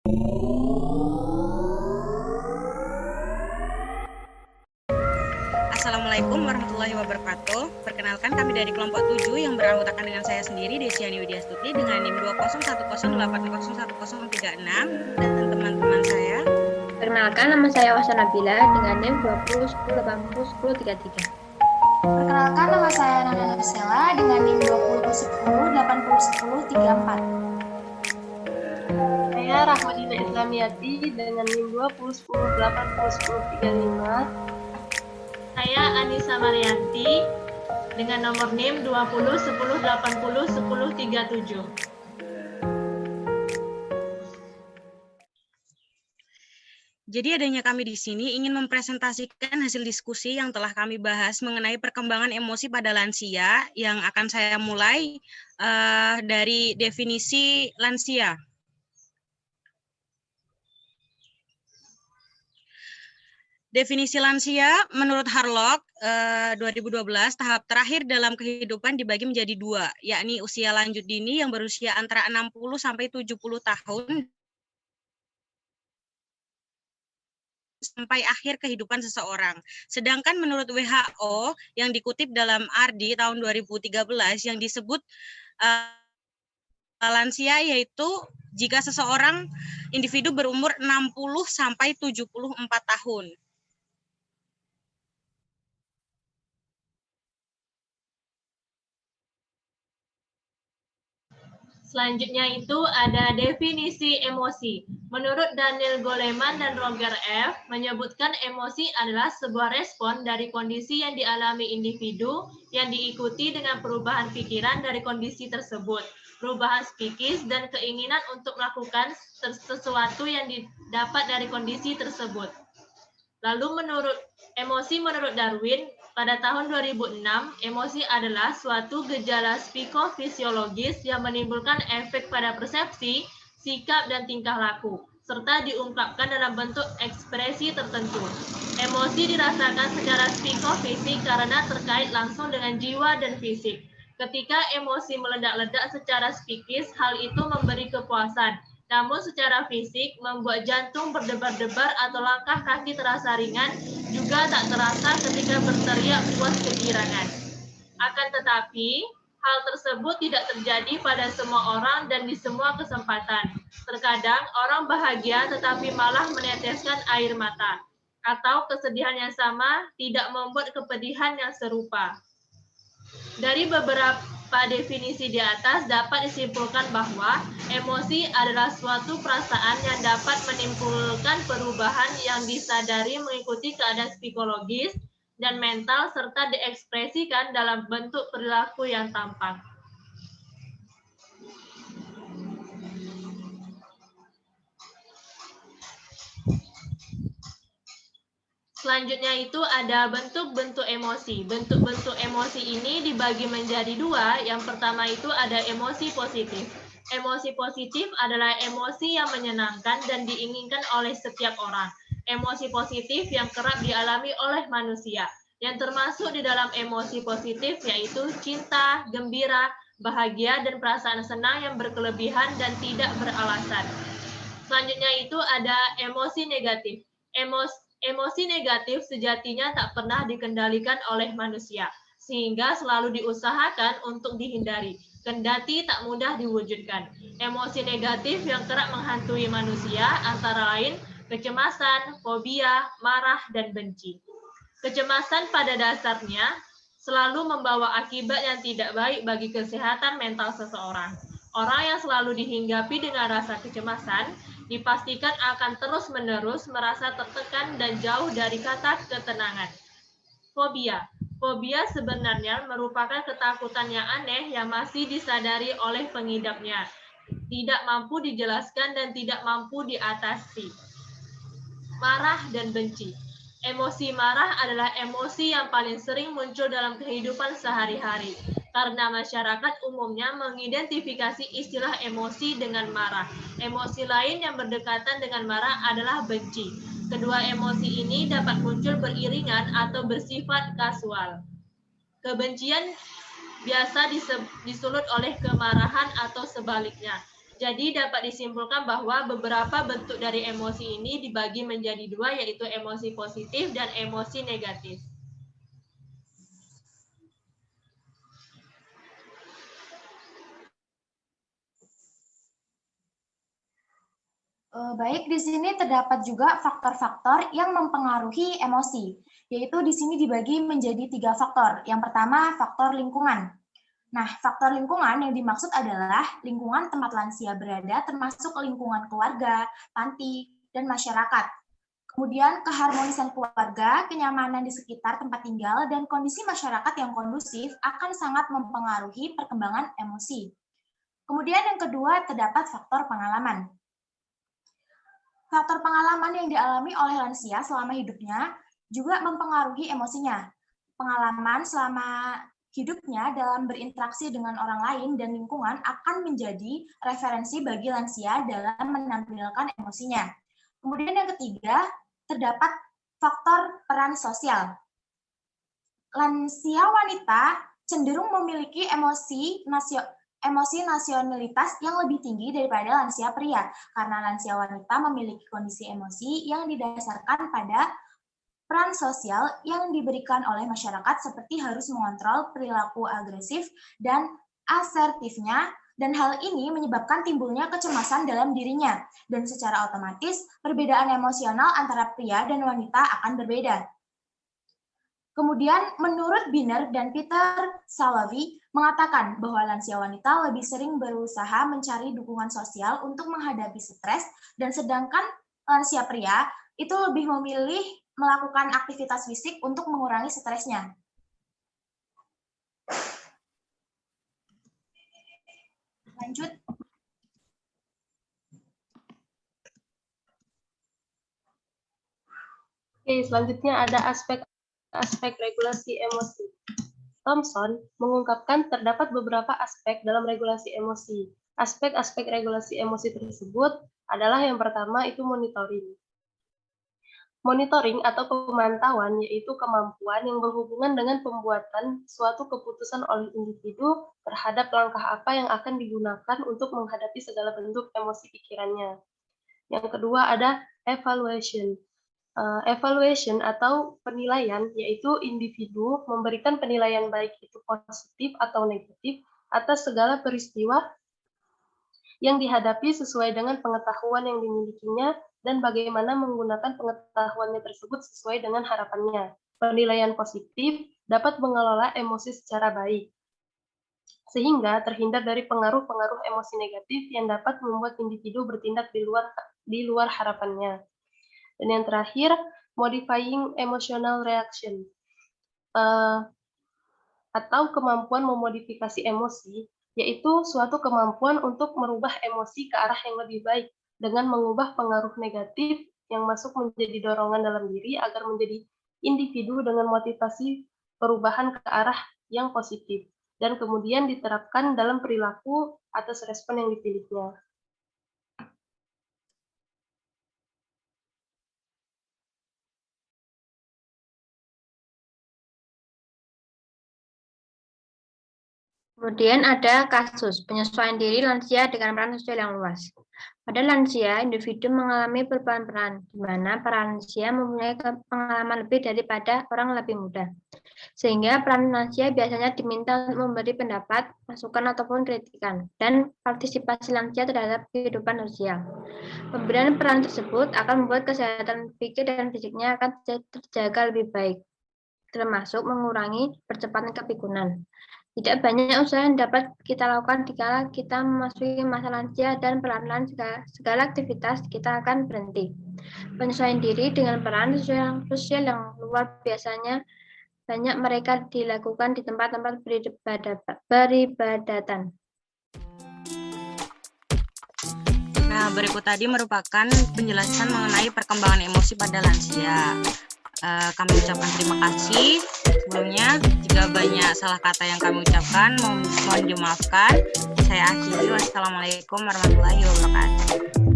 Assalamualaikum warahmatullahi wabarakatuh. Perkenalkan, kami dari kelompok 7 yang beranggotakan dengan saya sendiri, Desiani Widyastuti, dengan NIM 201081036 dan teman-teman saya. Perkenalkan, nama saya Wasa Nabila dengan NIM 2010801033. Perkenalkan, nama saya Nanda Nursela dengan NIM 2010801034. Saya Rahmadina Islamiyati dengan NIM 2010801035. Saya Anissa Marianti dengan nomor NIM 2010801037. Jadi adanya kami di sini ingin mempresentasikan hasil diskusi yang telah kami bahas mengenai perkembangan emosi pada lansia, yang akan saya mulai dari definisi lansia. Definisi lansia menurut Harlock 2012, tahap terakhir dalam kehidupan dibagi menjadi dua, yakni usia lanjut dini yang berusia antara 60 sampai 70 tahun sampai akhir kehidupan seseorang. Sedangkan menurut WHO yang dikutip dalam ARDI tahun 2013 yang disebut lansia yaitu jika seseorang individu berumur 60 sampai 74 tahun. Selanjutnya itu ada definisi emosi. Menurut Daniel Goleman dan Roger F. menyebutkan emosi adalah sebuah respon dari kondisi yang dialami individu yang diikuti dengan perubahan pikiran dari kondisi tersebut, perubahan psikis dan keinginan untuk melakukan sesuatu yang didapat dari kondisi tersebut. Lalu menurut Darwin, pada tahun 2006, emosi adalah suatu gejala psikofisiologis yang menimbulkan efek pada persepsi, sikap, dan tingkah laku, serta diungkapkan dalam bentuk ekspresi tertentu. Emosi dirasakan secara psikofisik karena terkait langsung dengan jiwa dan fisik. Ketika emosi meledak-ledak secara psikis, hal itu memberi kepuasan. Namun secara fisik, membuat jantung berdebar-debar atau langkah kaki terasa ringan, juga tak terasa ketika berteriak puas kegirangan. Akan tetapi, hal tersebut tidak terjadi pada semua orang dan di semua kesempatan. Terkadang, orang bahagia tetapi malah meneteskan air mata, atau kesedihan yang sama tidak membuat kepedihan yang serupa. Dari beberapa definisi di atas dapat disimpulkan bahwa emosi adalah suatu perasaan yang dapat menimbulkan perubahan yang disadari mengikuti keadaan psikologis dan mental serta diekspresikan dalam bentuk perilaku yang tampak. Selanjutnya itu ada bentuk-bentuk emosi. Bentuk-bentuk emosi ini dibagi menjadi dua. Yang pertama itu ada emosi positif. Emosi positif adalah emosi yang menyenangkan dan diinginkan oleh setiap orang. Emosi positif yang kerap dialami oleh manusia. Yang termasuk di dalam emosi positif yaitu cinta, gembira, bahagia, dan perasaan senang yang berkelebihan dan tidak beralasan. Selanjutnya itu ada emosi negatif. Emosi negatif sejatinya tak pernah dikendalikan oleh manusia, sehingga selalu diusahakan untuk dihindari, kendati tak mudah diwujudkan. Emosi negatif yang kerap menghantui manusia antara lain kecemasan, fobia, marah, dan benci. Kecemasan pada dasarnya selalu membawa akibat yang tidak baik bagi kesehatan mental seseorang. Orang yang selalu dihinggapi dengan rasa kecemasan dipastikan akan terus-menerus merasa tertekan dan jauh dari kata ketenangan. Fobia. Fobia sebenarnya merupakan ketakutan yang aneh yang masih disadari oleh pengidapnya, tidak mampu dijelaskan dan tidak mampu diatasi. Marah dan benci. Emosi marah adalah emosi yang paling sering muncul dalam kehidupan sehari-hari, karena masyarakat umumnya mengidentifikasi istilah emosi dengan marah. Emosi lain yang berdekatan dengan marah adalah benci. Kedua emosi ini dapat muncul beriringan atau bersifat kasual. Kebencian biasa disulut oleh kemarahan atau sebaliknya. Jadi dapat disimpulkan bahwa beberapa bentuk dari emosi ini dibagi menjadi dua, yaitu emosi positif dan emosi negatif. Baik, di sini terdapat juga faktor-faktor yang mempengaruhi emosi, yaitu di sini dibagi menjadi 3 faktor. Yang pertama, faktor lingkungan. Nah, faktor lingkungan yang dimaksud adalah lingkungan tempat lansia berada, termasuk lingkungan keluarga, panti, dan masyarakat. Kemudian, keharmonisan keluarga, kenyamanan di sekitar tempat tinggal, dan kondisi masyarakat yang kondusif akan sangat mempengaruhi perkembangan emosi. Kemudian yang kedua, terdapat faktor pengalaman. Faktor pengalaman yang dialami oleh lansia selama hidupnya juga mempengaruhi emosinya. Pengalaman selama hidupnya dalam berinteraksi dengan orang lain dan lingkungan akan menjadi referensi bagi lansia dalam menampilkan emosinya. Kemudian yang ketiga, terdapat faktor peran sosial. Lansia wanita cenderung memiliki emosi nasionalitas yang lebih tinggi daripada lansia pria, karena lansia wanita memiliki kondisi emosi yang didasarkan pada peran sosial yang diberikan oleh masyarakat seperti harus mengontrol perilaku agresif dan asertifnya, dan hal ini menyebabkan timbulnya kecemasan dalam dirinya, dan secara otomatis perbedaan emosional antara pria dan wanita akan berbeda. Kemudian, menurut Biner dan Peter Salovey mengatakan bahwa lansia wanita lebih sering berusaha mencari dukungan sosial untuk menghadapi stres, dan sedangkan lansia pria itu lebih memilih melakukan aktivitas fisik untuk mengurangi stresnya. Lanjut. Oke, selanjutnya ada aspek regulasi emosi. Thomson mengungkapkan terdapat beberapa aspek dalam regulasi emosi. Aspek-aspek regulasi emosi tersebut adalah yang pertama itu monitoring. Monitoring atau pemantauan yaitu kemampuan yang berhubungan dengan pembuatan suatu keputusan oleh individu terhadap langkah apa yang akan digunakan untuk menghadapi segala bentuk emosi pikirannya. Yang kedua ada evaluation. Evaluation atau penilaian yaitu individu memberikan penilaian baik itu positif atau negatif atas segala peristiwa yang dihadapi sesuai dengan pengetahuan yang dimilikinya dan bagaimana menggunakan pengetahuannya tersebut sesuai dengan harapannya. Penilaian positif dapat mengelola emosi secara baik, sehingga terhindar dari pengaruh-pengaruh emosi negatif yang dapat membuat individu bertindak di luar harapannya. Dan yang terakhir, modifying emotional reaction, atau kemampuan memodifikasi emosi, yaitu suatu kemampuan untuk merubah emosi ke arah yang lebih baik, dengan mengubah pengaruh negatif yang masuk menjadi dorongan dalam diri agar menjadi individu dengan motivasi perubahan ke arah yang positif, dan kemudian diterapkan dalam perilaku atas respon yang dipilihnya. Kemudian ada kasus penyesuaian diri lansia dengan peran sosial yang luas. Pada lansia, individu mengalami perubahan-peran, di mana para lansia mempunyai pengalaman lebih daripada orang lebih muda. Sehingga peran lansia biasanya diminta untuk memberi pendapat, masukan, ataupun kritikan, dan partisipasi lansia terhadap kehidupan sosial. Pemberian peran tersebut akan membuat kesehatan pikir dan fisiknya akan terjaga lebih baik, termasuk mengurangi percepatan kepikunan. Tidak banyak usaha yang dapat kita lakukan dikala kita memasuki masa lansia dan perlahan-lahan segala aktivitas kita akan berhenti. Penyesuaian diri dengan peran sosial yang luar biasanya banyak mereka dilakukan di tempat-tempat peribadatan. Nah, berikut tadi merupakan penjelasan mengenai perkembangan emosi pada lansia. Kami ucapkan terima kasih sebelumnya. Jika banyak salah kata yang kami ucapkan, mohon dimaafkan. Saya akhiri. Wassalamualaikum warahmatullahi wabarakatuh.